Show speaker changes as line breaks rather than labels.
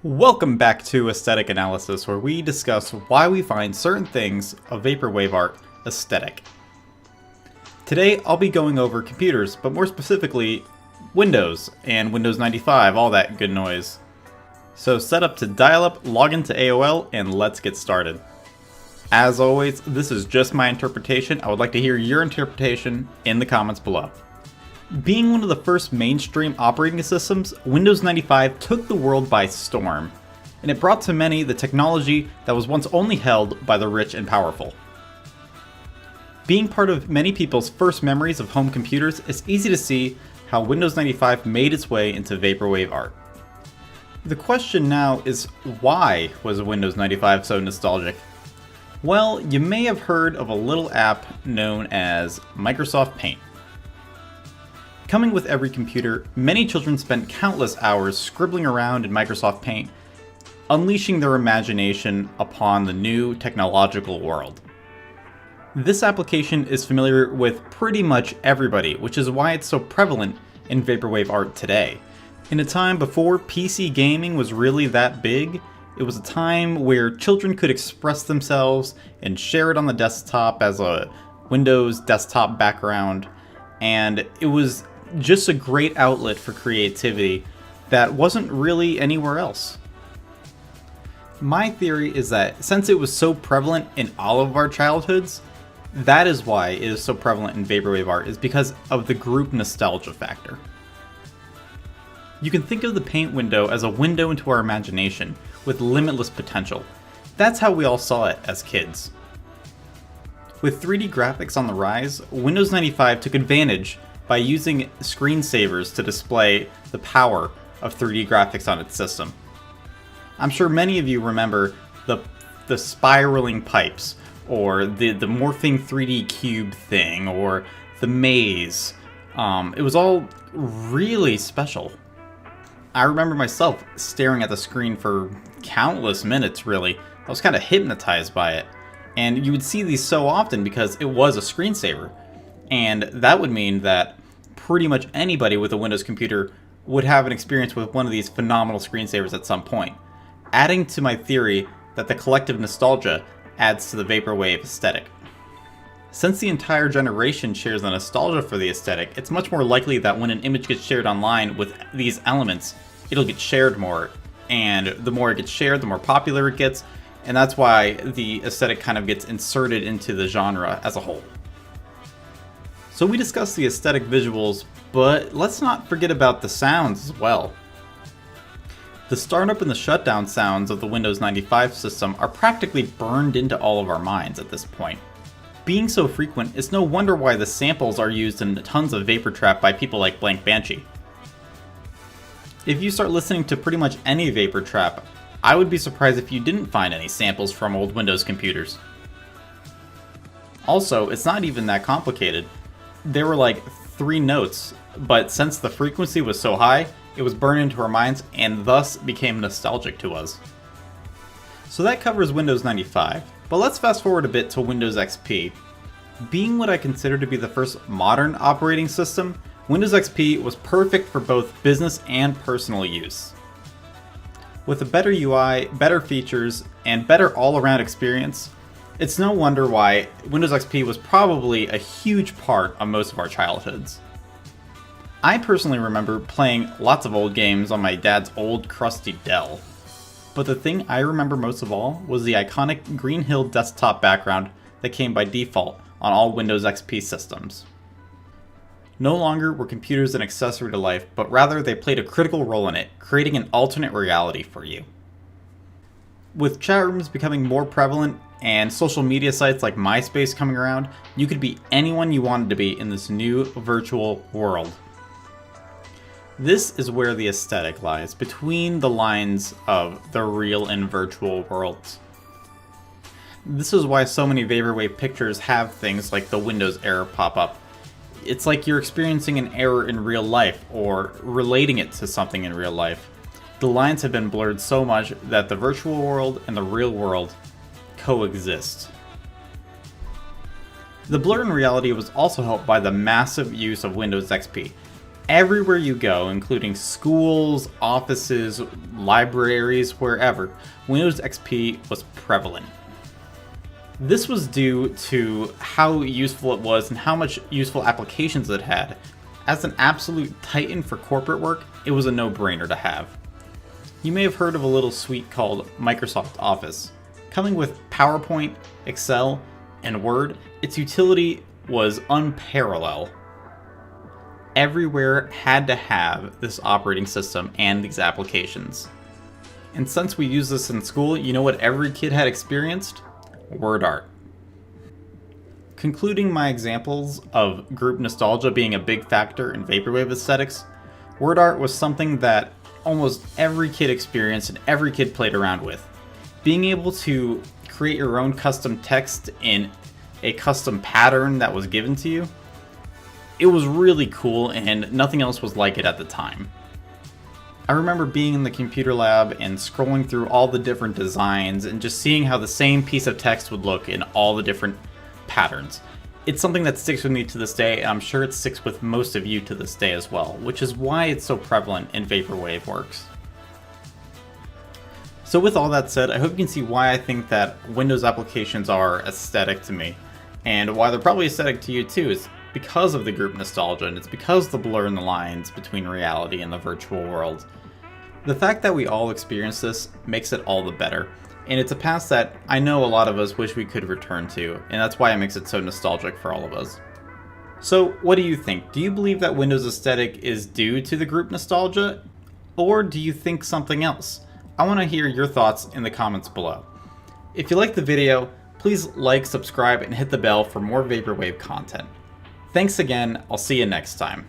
Welcome back to Aesthetic Analysis, where we discuss why we find certain things of Vaporwave art aesthetic. Today I'll be going over computers, but more specifically Windows and Windows 95, all that good noise. So set up to dial up, log into AOL, and let's get started. As always, this is just my interpretation. I would like to hear your interpretation in the comments below. Being one of the first mainstream operating systems, Windows 95 took the world by storm, and it brought to many the technology that was once only held by the rich and powerful. Being part of many people's first memories of home computers, it's easy to see how Windows 95 made its way into Vaporwave art. The question now is, why was Windows 95 so nostalgic? Well, you may have heard of a little app known as Microsoft Paint. Coming with every computer, many children spent countless hours scribbling around in Microsoft Paint, unleashing their imagination upon the new technological world. This application is familiar with pretty much everybody, which is why it's so prevalent in Vaporwave art today. In a time before PC gaming was really that big, it was a time where children could express themselves and share it on the desktop as a Windows desktop background, and it was just a great outlet for creativity that wasn't really anywhere else. My theory is that since it was so prevalent in all of our childhoods, that is why it is so prevalent in Vaporwave art, is because of the group nostalgia factor. You can think of the Paint window as a window into our imagination with limitless potential. That's how we all saw it as kids. With 3D graphics on the rise, Windows 95 took advantage by using screensavers to display the power of 3D graphics on its system. I'm sure many of you remember the spiraling pipes, or the morphing 3D cube thing, or the maze. It was all really special. I remember myself staring at the screen for countless minutes, really. I was kind of hypnotized by it. And you would see these so often because it was a screensaver. And that would mean that pretty much anybody with a Windows computer would have an experience with one of these phenomenal screensavers at some point, adding to my theory that the collective nostalgia adds to the Vaporwave aesthetic. Since the entire generation shares the nostalgia for the aesthetic, it's much more likely that when an image gets shared online with these elements, it'll get shared more, and the more it gets shared, the more popular it gets, and that's why the aesthetic kind of gets inserted into the genre as a whole. So we discussed the aesthetic visuals, but let's not forget about the sounds as well. The startup and the shutdown sounds of the Windows 95 system are practically burned into all of our minds at this point. Being so frequent, it's no wonder why the samples are used in tons of Vapor Trap by people like Blank Banshee. If you start listening to pretty much any Vapor Trap, I would be surprised if you didn't find any samples from old Windows computers. Also, it's not even that complicated. There were like 3 notes, but since the frequency was so high, it was burned into our minds and thus became nostalgic to us. So that covers Windows 95, but let's fast forward a bit to Windows XP. Being what I consider to be the first modern operating system, Windows XP was perfect for both business and personal use. With a better UI, better features, and better all-around experience, it's no wonder why Windows XP was probably a huge part of most of our childhoods. I personally remember playing lots of old games on my dad's old crusty Dell, but the thing I remember most of all was the iconic Green Hill desktop background that came by default on all Windows XP systems. No longer were computers an accessory to life, but rather they played a critical role in it, creating an alternate reality for you. With chat rooms becoming more prevalent and social media sites like MySpace coming around, you could be anyone you wanted to be in this new virtual world. This is where the aesthetic lies, between the lines of the real and virtual worlds. This is why so many Vaporwave pictures have things like the Windows error pop up. It's like you're experiencing an error in real life, or relating it to something in real life. The lines have been blurred so much that the virtual world and the real world coexist. The blur in reality was also helped by the massive use of Windows XP. Everywhere you go, including schools, offices, libraries, wherever, Windows XP was prevalent. This was due to how useful it was and how much useful applications it had. As an absolute titan for corporate work, it was a no-brainer to have. You may have heard of a little suite called Microsoft Office. Coming with PowerPoint, Excel, and Word, its utility was unparalleled. Everywhere had to have this operating system and these applications. And since we use this in school, you know what every kid had experienced? Word art. Concluding my examples of group nostalgia being a big factor in Vaporwave aesthetics, word art was something that almost every kid experienced and every kid played around with. Being able to create your own custom text in a custom pattern that was given to you, it was really cool and nothing else was like it at the time. I remember being in the computer lab and scrolling through all the different designs and just seeing how the same piece of text would look in all the different patterns. It's something that sticks with me to this day, and I'm sure it sticks with most of you to this day as well, which is why it's so prevalent in Vaporwave works. So with all that said, I hope you can see why I think that Windows applications are aesthetic to me, and why they're probably aesthetic to you too, is because of the group nostalgia, and it's because of the blur in the lines between reality and the virtual world. The fact that we all experience this makes it all the better, and it's a past that I know a lot of us wish we could return to, and that's why it makes it so nostalgic for all of us. So what do you think? Do you believe that Windows aesthetic is due to the group nostalgia, or do you think something else? I want to hear your thoughts in the comments below. If you liked the video, please like, subscribe, and hit the bell for more Vaporwave content. Thanks again, I'll see you next time.